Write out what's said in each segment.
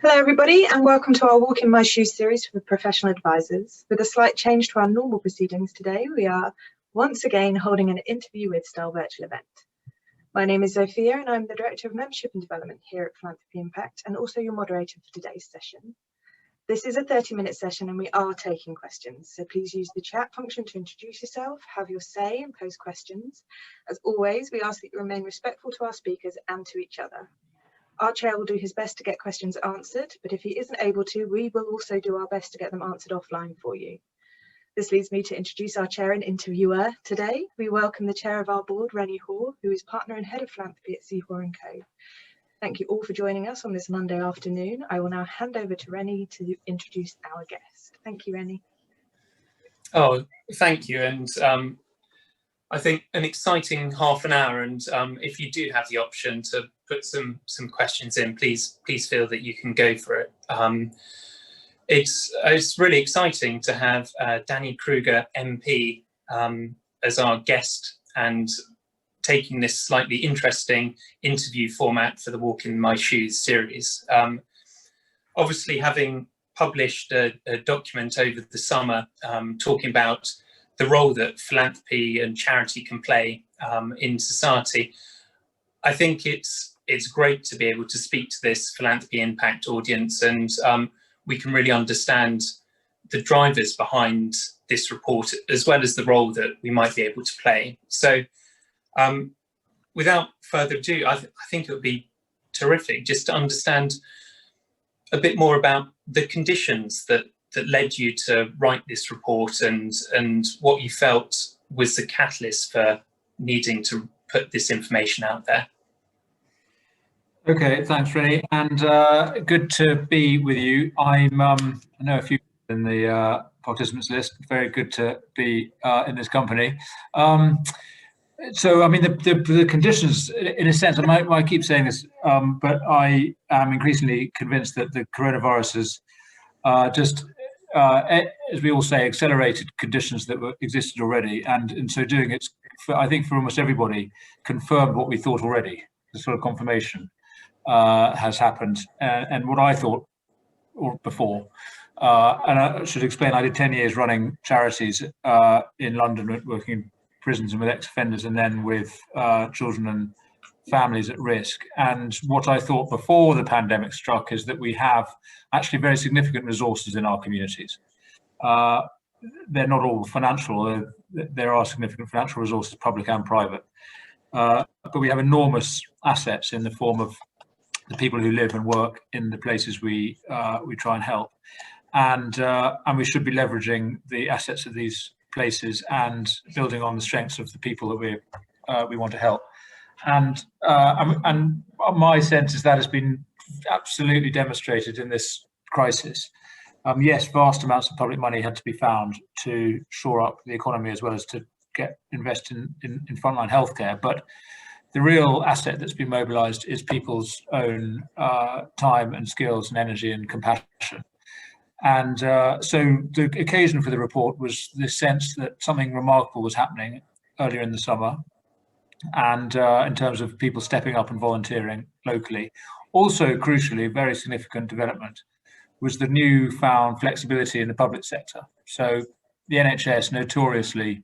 Hello everybody and welcome to our Walk in My Shoes series for professional advisors. With a slight change to our normal proceedings today, we are once again holding an interview with style virtual event. My name is Sophia and I'm the Director of Membership and Development here at Philanthropy Impact and also your moderator for today's session. This is a 30-minute session and we are taking questions, so please use the chat function to introduce yourself, have your say and pose questions. As always, we ask that you remain respectful to our speakers and to each other. Our chair will do his best to get questions answered, but if he isn't able to, we will also do our best to get them answered offline for you. This leads me to introduce our chair and interviewer today. We welcome the chair of our board, Rennie Hoare, who is partner and head of philanthropy at Hoare & Co. Thank you all for joining us on this Monday afternoon. I will now hand over to Rennie to introduce our guest. Thank you, Rennie. Oh, thank you. And I think an exciting half an hour. And if you do have the option to put some questions in, please feel that you can go for it. It's really exciting to have Danny Kruger MP as our guest and taking this slightly interesting interview format for the Walk in My Shoes series. Obviously, having published a document over the summer talking about the role that philanthropy and charity can play in society, I think it's great to be able to speak to this philanthropy impact audience, and we can really understand the drivers behind this report, as well as the role that we might be able to play. So without further ado, I think it would be terrific just to understand a bit more about the conditions that led you to write this report and what you felt was the catalyst for needing to put this information out there. Okay, thanks, Rennie, and good to be with you. I know a few in the participants list. Very good to be in this company. So, I mean, the conditions, in a sense, I might keep saying this, but I am increasingly convinced that the coronavirus has just, as we all say, accelerated conditions that existed already, and in so doing, it's, I think, for almost everybody, confirmed what we thought already. The sort of confirmation has happened, and what I thought before. And I should explain, I did 10 years running charities in London, working in prisons and with ex-offenders, and then with children and families at risk. And what I thought before the pandemic struck is that we have actually very significant resources in our communities. They're not all financial, there are significant financial resources, public and private. But we have enormous assets in the form of the people who live and work in the places we try and help. And we should be leveraging the assets of these places and building on the strengths of the people that we want to help. And my sense is that has been absolutely demonstrated in this crisis. Yes, vast amounts of public money had to be found to shore up the economy as well as to invest in frontline healthcare. But the real asset that's been mobilised is people's own time and skills and energy and compassion. And so the occasion for the report was the sense that something remarkable was happening earlier in the summer, and in terms of people stepping up and volunteering locally. Also, crucially, very significant development was the newfound flexibility in the public sector. So the NHS, notoriously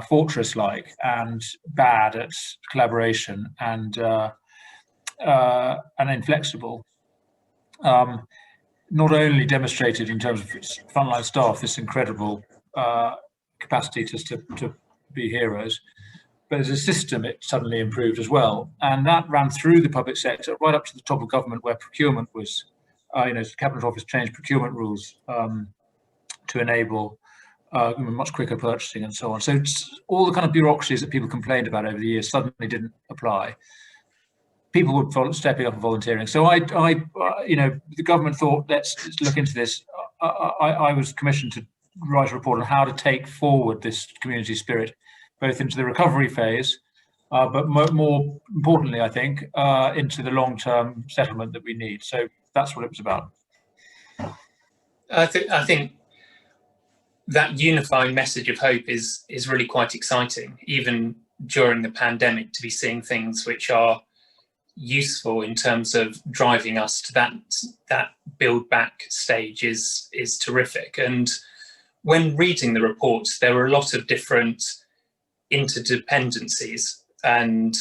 fortress-like and bad at collaboration and inflexible, not only demonstrated in terms of its frontline staff this incredible capacity to be heroes, but as a system it suddenly improved as well. And that ran through the public sector right up to the top of government, where procurement was, the Cabinet Office changed procurement rules to enable much quicker purchasing and so on. So all the kind of bureaucracies that people complained about over the years suddenly didn't apply. People were stepping up and volunteering. So the government thought, let's look into this. I was commissioned to write a report on how to take forward this community spirit, both into the recovery phase, but more importantly, I think, into the long-term settlement that we need. So that's what it was about. I think that unifying message of hope is really quite exciting, even during the pandemic, to be seeing things which are useful in terms of driving us to that build back stage is terrific. And when reading the reports, there were a lot of different interdependencies. And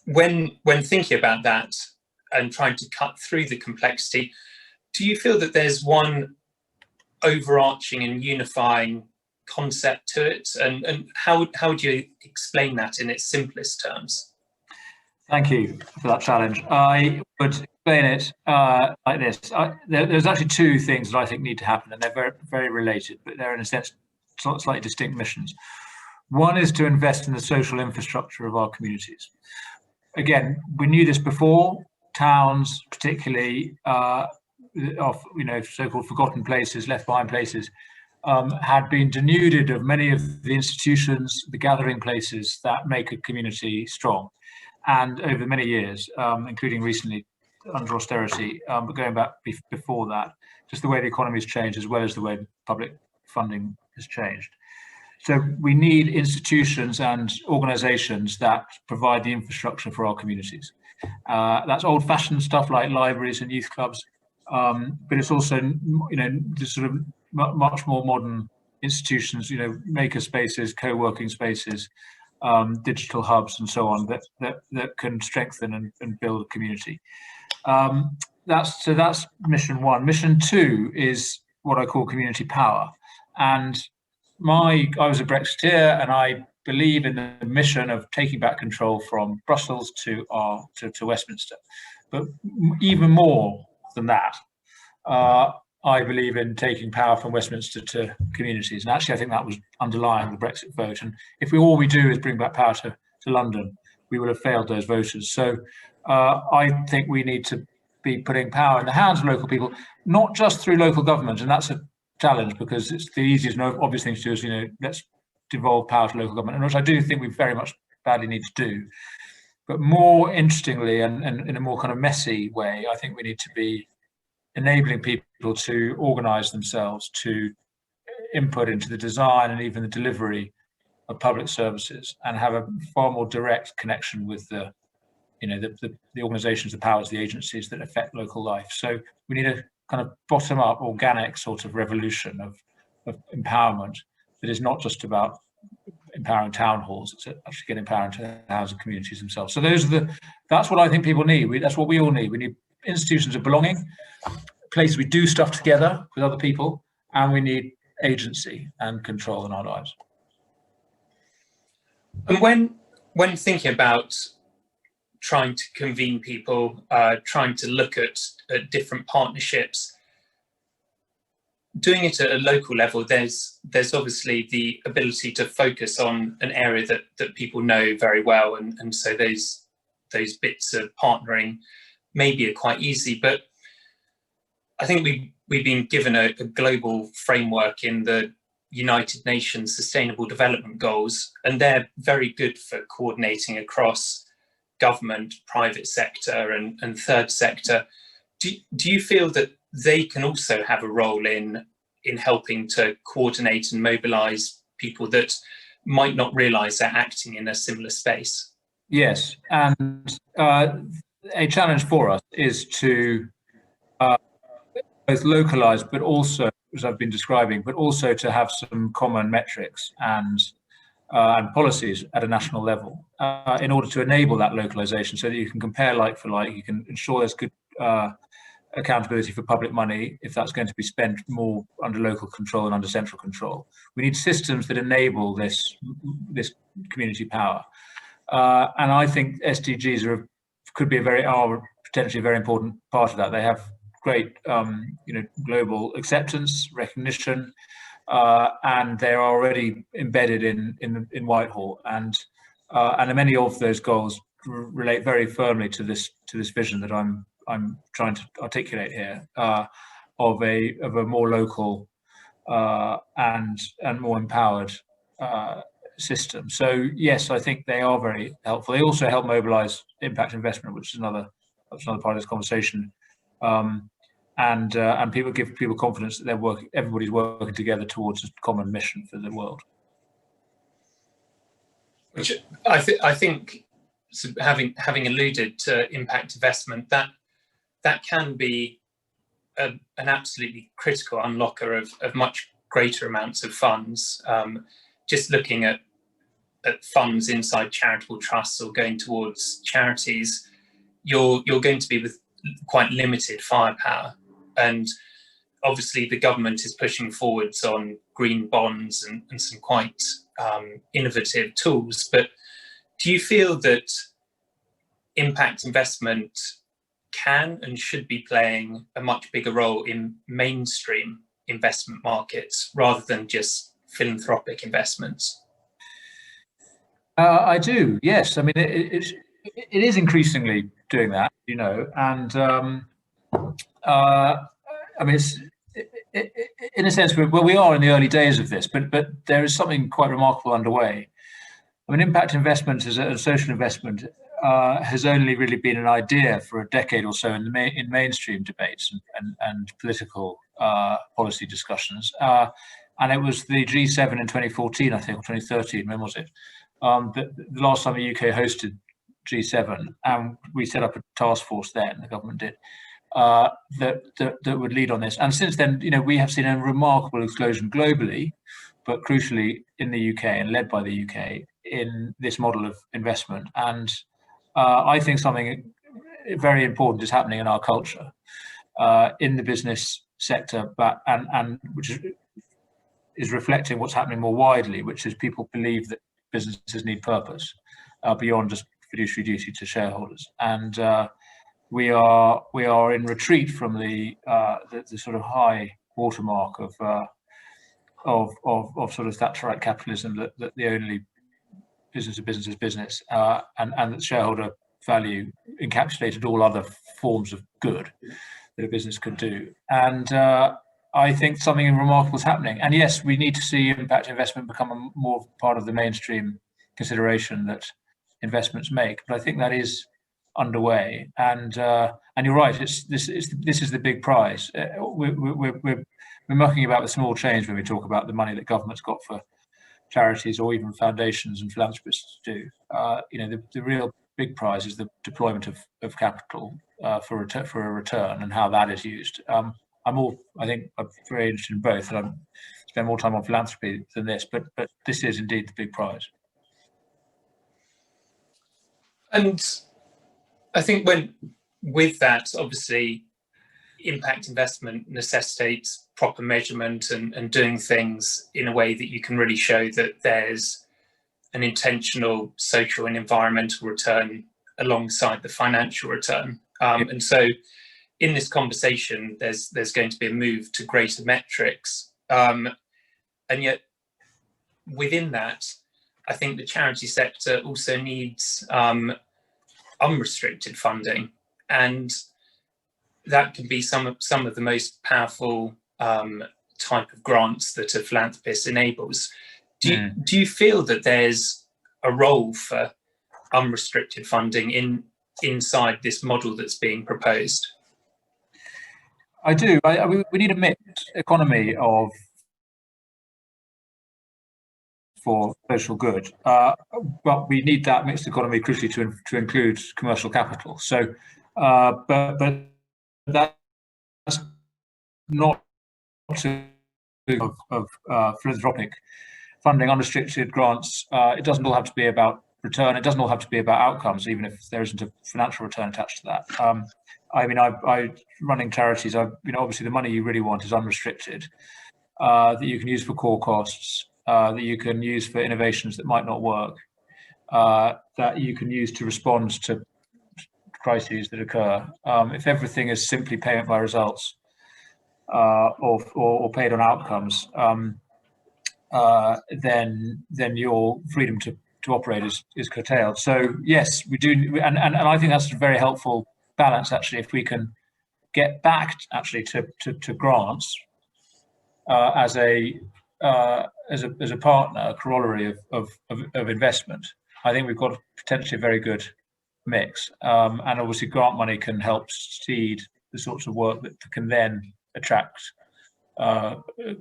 when thinking about that and trying to cut through the complexity, do you feel that there's one overarching and unifying concept to it? And how would you explain that in its simplest terms? Thank you for that challenge. I would explain it like this. There's actually two things that I think need to happen, and they're very, very related, but they're in a sense slightly distinct missions. One is to invest in the social infrastructure of our communities. Again, we knew this before. Towns, particularly of so-called forgotten places, left behind places, had been denuded of many of the institutions, the gathering places that make a community strong. And over many years, including recently under austerity, but going back before that, just the way the economy has changed as well as the way public funding has changed. So we need institutions and organizations that provide the infrastructure for our communities. That's old-fashioned stuff like libraries and youth clubs, but it's also, the sort of much more modern institutions, maker spaces, co-working spaces, digital hubs and so on that can strengthen and build a community. That's mission one. Mission two is what I call community power. And I was a Brexiteer, and I believe in the mission of taking back control from Brussels to Westminster. But even more than that, I believe in taking power from Westminster to communities. And actually, I think that was underlying the Brexit vote. And if all we do is bring back power to London, we will have failed those voters. So I think we need to be putting power in the hands of local people, not just through local government. And that's a challenge, because it's the easiest and obvious thing to do is, let's devolve power to local government, and which I do think we very much badly need to do. But more interestingly, and in a more kind of messy way, I think we need to be enabling people to organise themselves to input into the design and even the delivery of public services, and have a far more direct connection with the organisations, the powers, the agencies that affect local life. So we need a kind of bottom-up, organic sort of revolution of empowerment that is not just about empowering town halls, it's actually getting power into the housing communities themselves. So that's what I think people need. That's what we all need. We need institutions of belonging, places we do stuff together with other people, and we need agency and control in our lives. And when thinking about trying to convene people, trying to look at different partnerships, doing it at a local level, there's obviously the ability to focus on an area that people know very well, and so those bits of partnering maybe are quite easy. But I think we've been given a global framework in the United Nations Sustainable Development Goals, and they're very good for coordinating across government, private sector and third sector. Do you feel that they can also have a role in helping to coordinate and mobilise people that might not realise they're acting in a similar space? Yes, and a challenge for us is to both localise, but also, as I've been describing, but also to have some common metrics and policies at a national level in order to enable that localization, so that you can compare like for like, you can ensure there's good accountability for public money if that's going to be spent more under local control and under central control. We need systems that enable this community power. And I think SDGs could be potentially a very important part of that. They have great global acceptance, recognition, and they're already embedded in Whitehall, and many of those goals relate very firmly to this vision that I'm trying to articulate here, of a more local and more empowered system. So yes, I think they are very helpful. They also help mobilise impact investment, which is another part of this conversation. And people give people confidence that everybody's working together towards a common mission for the world. Which I think so having alluded to impact investment, that can be an absolutely critical unlocker of much greater amounts of funds. Just looking at funds inside charitable trusts or going towards charities, you're going to be with quite limited firepower. And obviously the government is pushing forwards on green bonds and some quite innovative tools. But do you feel that impact investment can and should be playing a much bigger role in mainstream investment markets rather than just philanthropic investments? I do, yes. I mean, it is increasingly doing that, you know, and I mean, it's in a sense, we are in the early days of this, but there is something quite remarkable underway. I mean, impact investment as a social investment has only really been an idea for a decade or so in mainstream debates and political policy discussions. And it was the G7 in 2014, I think, or 2013, when was it? The last time the UK hosted G7, and we set up a task force then, the government did, that would lead on this. And since then, you know, we have seen a remarkable explosion globally, but crucially in the UK and led by the UK in this model of investment. And I think something very important is happening in our culture, in the business sector, but and which is reflecting what's happening more widely, which is people believe that businesses need purpose beyond just fiduciary duty to shareholders. And we are in retreat from the sort of high watermark of sort of Thatcherite capitalism, that the only business is business, and that shareholder value encapsulated all other forms of good that a business could do. And I think something remarkable is happening. And yes, we need to see impact investment become a more part of the mainstream consideration that investments make. But I think that is underway. And you're right. This is the big prize. We're mucking about with small change when we talk about the money that government's got for charities or even foundations and philanthropists do. You know, the real big prize is the deployment of capital for a return and how that is used. I think I'm very interested in both, and I spend more time on philanthropy than this, but this is indeed the big prize. And I think with that, obviously, impact investment necessitates proper measurement and doing things in a way that you can really show that there's an intentional social and environmental return alongside the financial return. And so in this conversation, there's going to be a move to greater metrics. And yet within that, I think the charity sector also needs unrestricted funding, and that can be some of the most powerful type of grants that a philanthropist enables. Do you feel that there's a role for unrestricted funding inside this model that's being proposed? I do. We need a mixed economy for social good, but we need that mixed economy crucially to include commercial capital. So, but that's not of philanthropic funding, unrestricted grants. It doesn't all have to be about return. It doesn't all have to be about outcomes, even if there isn't a financial return attached to that. I mean, I running charities. Obviously, the money you really want is unrestricted, that you can use for core costs, that you can use for innovations that might not work, that you can use to respond to crises that occur. If everything is simply payment by results or paid on outcomes, then your freedom to operate is curtailed. So yes, we do, and I think that's a very helpful balance actually. If we can get back actually to grants as a partner, a corollary of investment, I think we've got potentially a very good mix. And obviously grant money can help seed the sorts of work that can then attract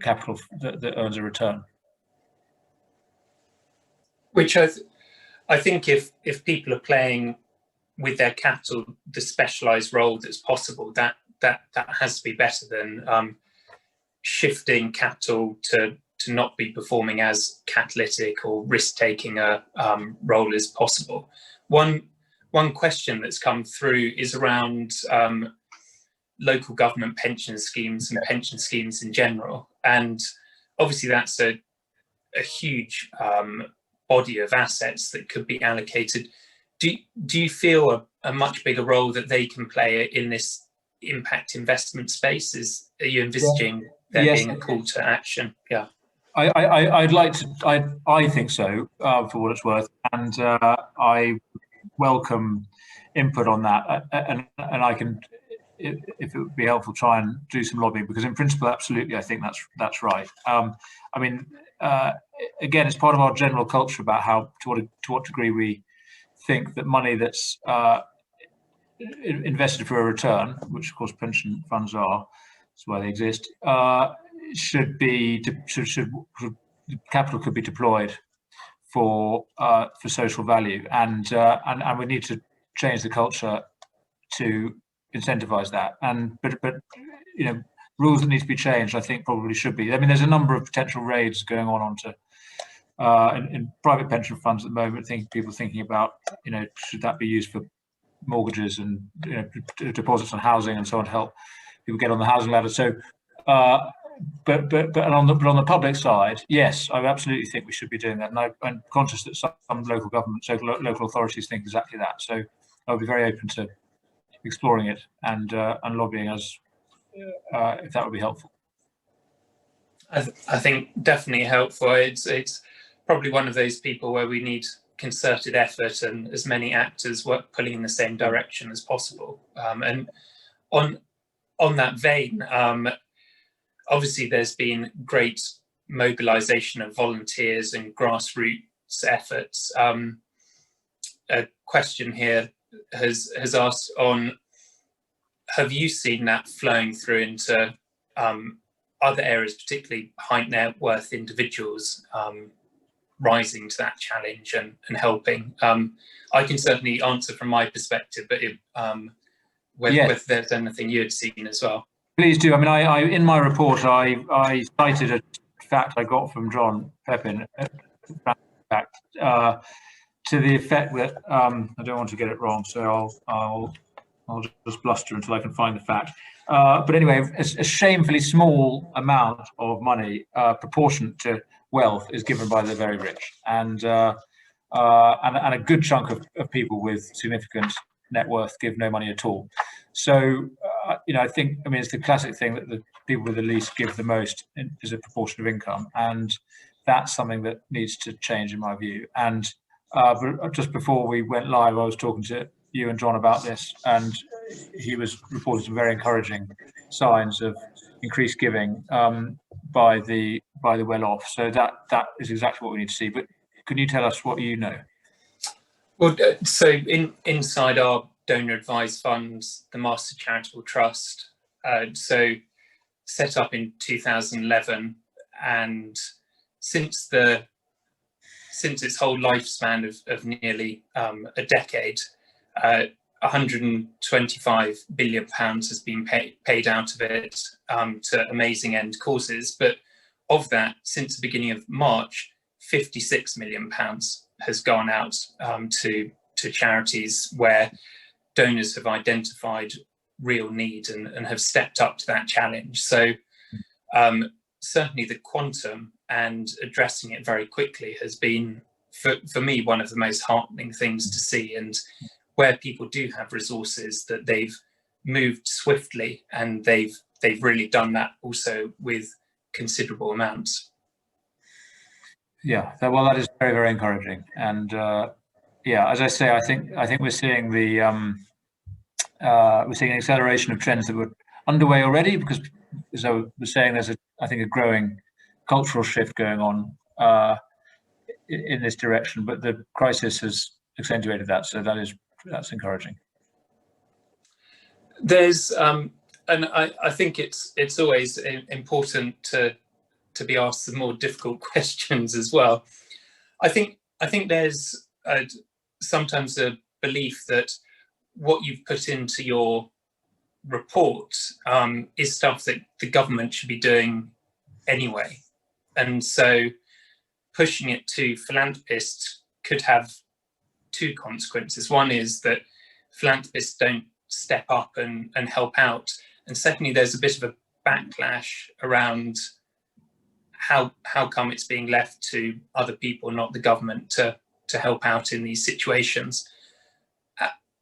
capital that earns a return. Which I think if people are playing with their capital the specialised role that's possible, that has to be better than shifting capital to not be performing as catalytic or risk-taking a role as possible. One question that's come through is around local government pension schemes and pension schemes in general. And obviously that's a huge body of assets that could be allocated. Do you feel a much bigger role that they can play in this impact investment space? Are you envisaging there being a call to action? Yeah. I'd like to. I think so, for what it's worth, and I welcome input on that, and I can, if it would be helpful, try and do some lobbying, because in principle, absolutely, I think that's right. I mean, again, it's part of our general culture about how to what degree we think that money that's invested for a return, which of course pension funds are, that's why they exist, should capital could be deployed for social value, and we need to change the culture to incentivize that. But you know, rules that need to be changed, I think, probably should be. I mean, there's a number of potential raids going on onto in private pension funds at the moment. People thinking about, you know, should that be used for mortgages and, you know, deposits on housing and so on to help people get on the housing ladder. So, but on the public side, yes, I absolutely think we should be doing that, and I'm conscious that some local governments, local authorities think exactly that. So I'll be very open to exploring it and lobbying us if that would be helpful. I think definitely helpful. It's probably one of those people where we need concerted effort and as many actors work pulling in the same direction as possible. And on that vein, obviously there's been great mobilisation of volunteers and grassroots efforts. A question here has asked on, have you seen that flowing through into other areas, particularly high net worth individuals, rising to that challenge and helping? I can certainly answer from my perspective, but whether there's anything you had seen as well. Please do. I mean, I in my report, I cited a fact I got from John Pepin, to the effect that, I don't want to get it wrong, so I'll just bluster until I can find the fact. But anyway, a shamefully small amount of money proportionate to wealth is given by the very rich, and a good chunk of people with significant net worth give no money at all. So, you know, I mean, it's the classic thing that the people with the least give the most as a proportion of income, and that's something that needs to change, in my view. And but just before we went live, I was talking to you and John about this, and he was reporting some very encouraging signs of increased giving by the well-off. So that is exactly what we need to see. But can you tell us what you know? Well, so inside our donor advised funds, the Master Charitable Trust, so set up in 2011, and since its whole lifespan of nearly a decade, 125 billion pounds has been paid out of it to amazing end causes. But of that, since the beginning of March, 56 million pounds has gone out to charities where donors have identified real need and have stepped up to that challenge. So certainly the quantum and addressing it very quickly has been, for me, one of the most heartening things to see, and where people do have resources, that they've moved swiftly, and they've really done that also with considerable amounts. Yeah, well, that is very, very encouraging. And yeah, as I say, I think we're seeing we're seeing an acceleration of trends that were underway already, because, as I was saying, there's I think a growing cultural shift going on in this direction, but the crisis has accentuated that. So that's encouraging. There's and I think it's always important to be asked some more difficult questions as well. I think there's sometimes a belief that what you've put into your report is stuff that the government should be doing anyway. And so pushing it to philanthropists could have two consequences. One is that philanthropists don't step up and help out. And secondly, there's a bit of a backlash around how come it's being left to other people, not the government, to help out in these situations.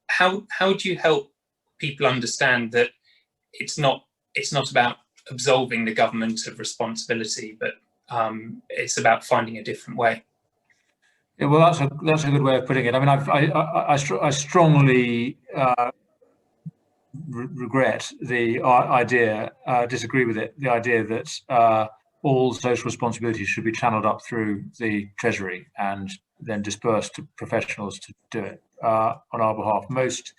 How do you help people understand that it's not about absolving the government of responsibility, but it's about finding a different way? Yeah, well, that's a good way of putting it. I mean, I strongly regret the idea, disagree with it, the idea that all social responsibility should be channeled up through the Treasury and then dispersed to professionals to do it on our behalf. Most,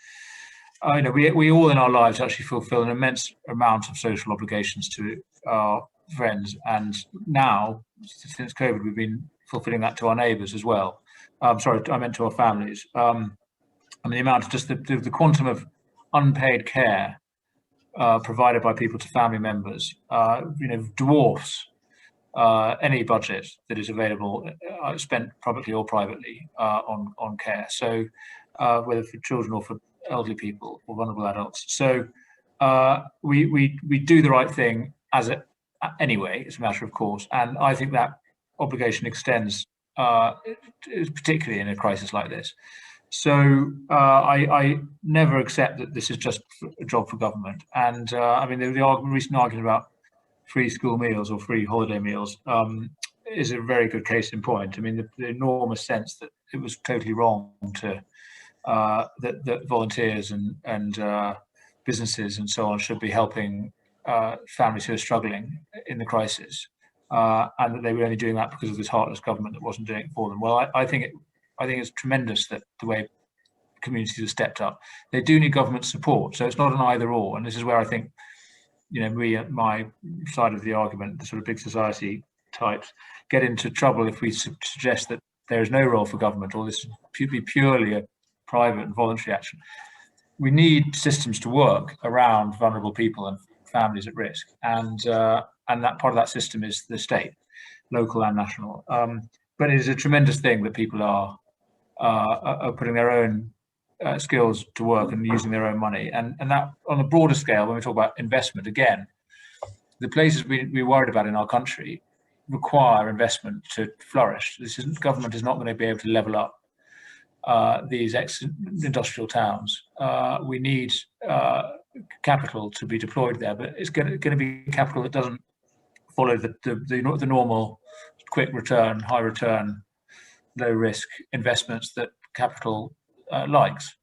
we all in our lives actually fulfill an immense amount of social obligations to our friends, and now, since COVID, we've been fulfilling that to our neighbours as well. Sorry, I meant to our families. I mean, the amount of just the quantum of unpaid care provided by people to family members, dwarfs any budget that is available, spent publicly or privately on care. So whether for children or for elderly people or vulnerable adults. So we do the right thing anyway. It's a matter of course, and I think that obligation extends particularly in a crisis like this. So I never accept that this is just a job for government. And I mean, the recent argument about free school meals or free holiday meals is a very good case in point. I mean, the enormous sense that it was totally wrong to that volunteers and businesses and so on should be helping families who are struggling in the crisis, and that they were only doing that because of this heartless government that wasn't doing it for them. Well, I think it's tremendous that the way communities have stepped up. They do need government support, so it's not an either or. And this is where I think, we at my side of the argument, the sort of big society types, get into trouble if we suggest that there is no role for government, or this should be purely a private and voluntary action. We need systems to work around vulnerable people and families at risk, and that part of that system is the state, local and national. But it is a tremendous thing that people are putting their own skills to work and using their own money, and that on a broader scale. When we talk about investment, again, the places we worried about in our country require investment to flourish. Government is not going to be able to level up these ex-industrial towns. We need capital to be deployed there, but it's going to be capital that doesn't follow the normal quick return, high return, low risk investments that capital likes.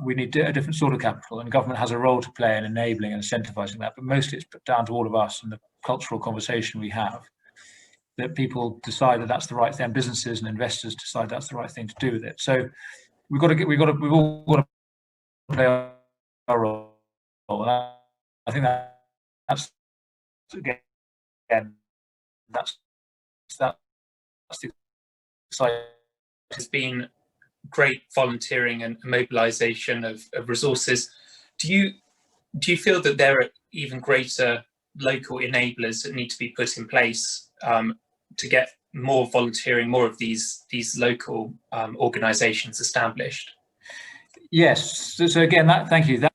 We need a different sort of capital, and government has a role to play in enabling and incentivizing that, but mostly it's put down to all of us and the cultural conversation we have, that people decide that that's the right thing, and businesses and investors decide that's the right thing to do with it. So we've all got to play our role. And I think that's again, that's the exciting. It's been great volunteering and mobilization of resources. Do you feel that there are even greater local enablers that need to be put in place to get more volunteering, more of these local organizations established? Yes. So again, thank you. That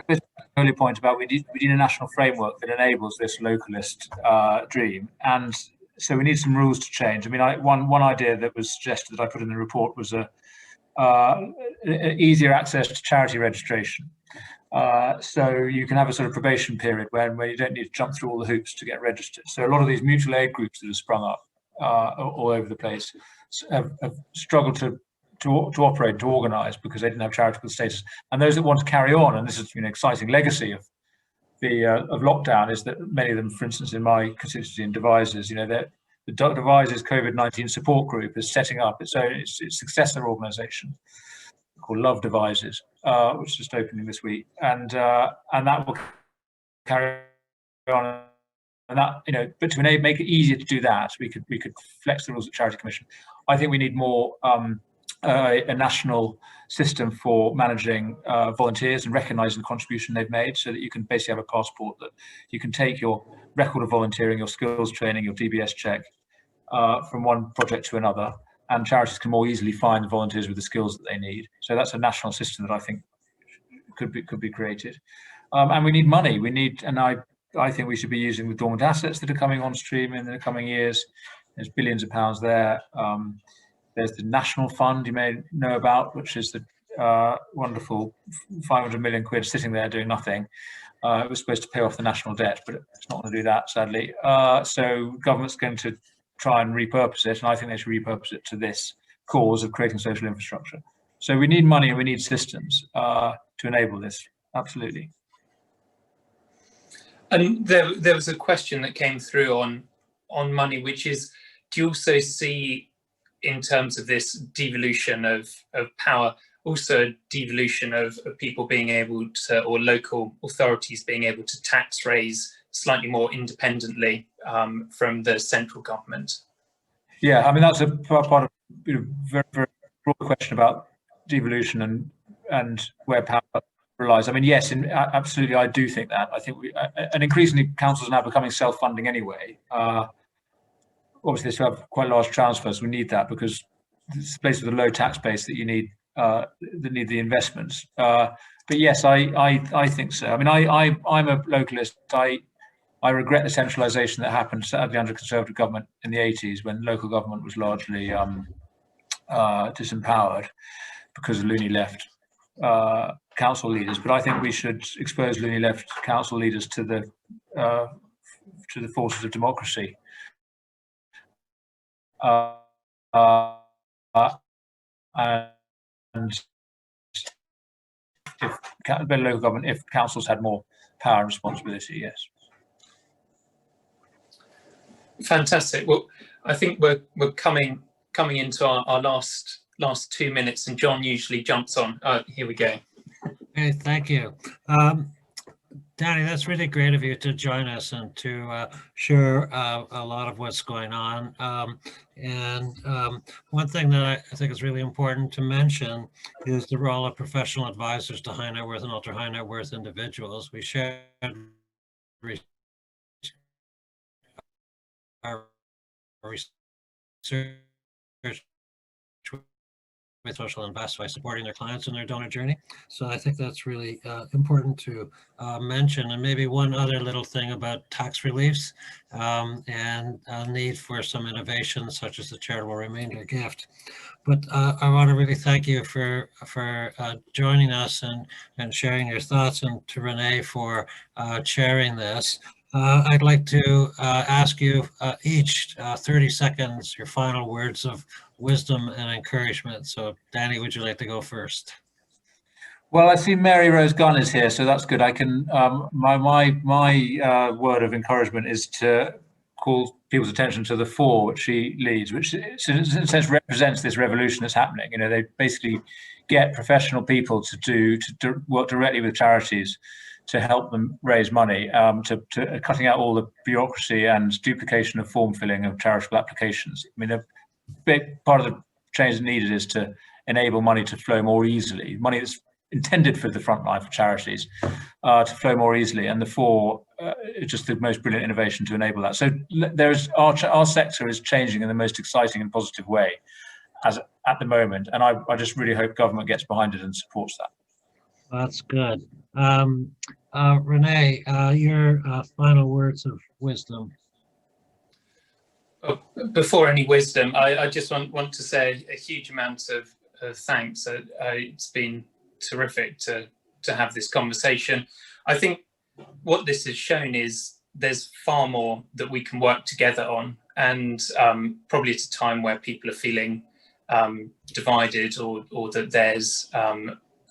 was an earlier point about we need a national framework that enables this localist dream, and so we need some rules to change. I mean, one idea that was suggested that I put in the report was easier access to charity registration. So you can have a sort of probation period where you don't need to jump through all the hoops to get registered. So a lot of these mutual aid groups that have sprung up all over the place have struggled to operate, to organise, because they didn't have charitable status. And those that want to carry on, and this is an exciting legacy of lockdown, is that many of them, for instance, in my constituency in Devizes, the Devizes COVID-19 support group is setting up its successor organisation called Love Devizes, which is just opening this week, and that will carry on. And that, but to make it easier to do that, we could flex the rules of Charity Commission. I think we need more a national system for managing volunteers and recognising the contribution they've made, so that you can basically have a passport that you can take your record of volunteering, your skills training, your DBS check from one project to another, and charities can more easily find the volunteers with the skills that they need. So that's a national system that I think could be created. And we need money. We need, and I think we should be using the dormant assets that are coming on stream in the coming years. There's billions of pounds there. There's the national fund you may know about, which is the wonderful 500 million quid sitting there doing nothing. It was supposed to pay off the national debt, but it's not going to do that, sadly. So government's going to try and repurpose it, and I think they should repurpose it to this cause of creating social infrastructure. So we need money and we need systems to enable this, absolutely. And there was a question that came through on money, which is, do you also see, in terms of this devolution of power, also a devolution of people being able to, or local authorities being able to tax raise slightly more independently from the central government? Yeah, I mean, that's a part of a very, very broad question about devolution and where power relies. I mean, yes, absolutely, I do think that. I think and increasingly councils are now becoming self-funding anyway. Obviously, to have quite large transfers, we need that because it's a place with a low tax base that you need that need the investments. But yes, I think so. I mean, I'm a localist. I regret the centralisation that happened sadly under Conservative government in the 80s, when local government was largely disempowered because of loony left council leaders. But I think we should expose loony left council leaders to the forces of democracy. And if better local government, if councils had more power and responsibility, yes. Fantastic. Well, I think we're coming into our last 2 minutes, and John usually jumps on. Here we go. Okay, thank you. Danny, that's really great of you to join us and to share a lot of what's going on. One thing that I think is really important to mention is the role of professional advisors to high net worth and ultra high net worth individuals. We shared our research with social invest by supporting their clients in their donor journey. So I think that's really important to mention. And maybe one other little thing about tax reliefs and a need for some innovation, such as the charitable remainder gift. But I want to really thank you for joining us and sharing your thoughts, and to Renee for chairing this. I'd like to ask you each 30 seconds, your final words of wisdom and encouragement. So Danny, would you like to go first? Well, I see Mary Rose Gunn is here, so that's good. I can, my word of encouragement is to call people's attention to the four which she leads, which in a sense represents this revolution that's happening. You know, they basically get professional people to work directly with charities to help them raise money, to cutting out all the bureaucracy and duplication of form filling of charitable applications. I mean, a big part of the change needed is to enable money to flow more easily, money that's intended for the front line for charities, to flow more easily. And the four is just the most brilliant innovation to enable that. So there's our sector is changing in the most exciting and positive way as at the moment. And I just really hope government gets behind it and supports that. That's good. Renee, your final words of wisdom. Oh, before any wisdom, I just want to say a huge amount of thanks. It's been terrific to have this conversation. I think what this has shown is there's far more that we can work together on, and probably at a time where people are feeling divided, or that there's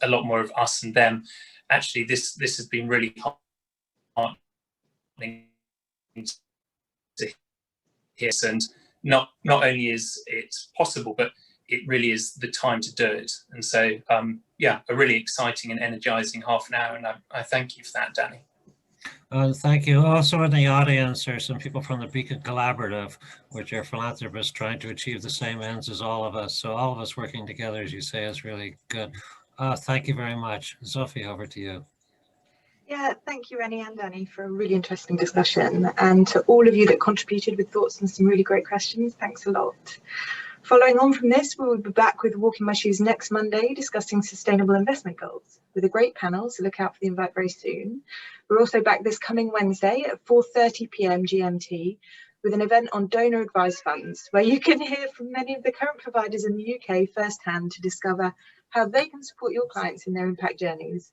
a lot more of us and them. Actually, this has been really heartening to hear, and not only is it possible, but it really is the time to do it. And so, yeah, a really exciting and energizing half an hour, and I thank you for that, Danny. Thank you. Also in the audience, there are some people from the Beacon Collaborative, which are philanthropists trying to achieve the same ends as all of us. So all of us working together, as you say, is really good. Thank you very much. Sophie, over to you. Yeah, thank you, Rennie and Danny, for a really interesting discussion. And to all of you that contributed with thoughts and some really great questions, thanks a lot. Following on from this, we will be back with Walk in My Shoes next Monday, discussing sustainable investment goals with a great panel, so look out for the invite very soon. We're also back this coming Wednesday at 4:30 p.m. GMT with an event on donor advised funds, where you can hear from many of the current providers in the UK firsthand to discover how they can support your clients in their impact journeys.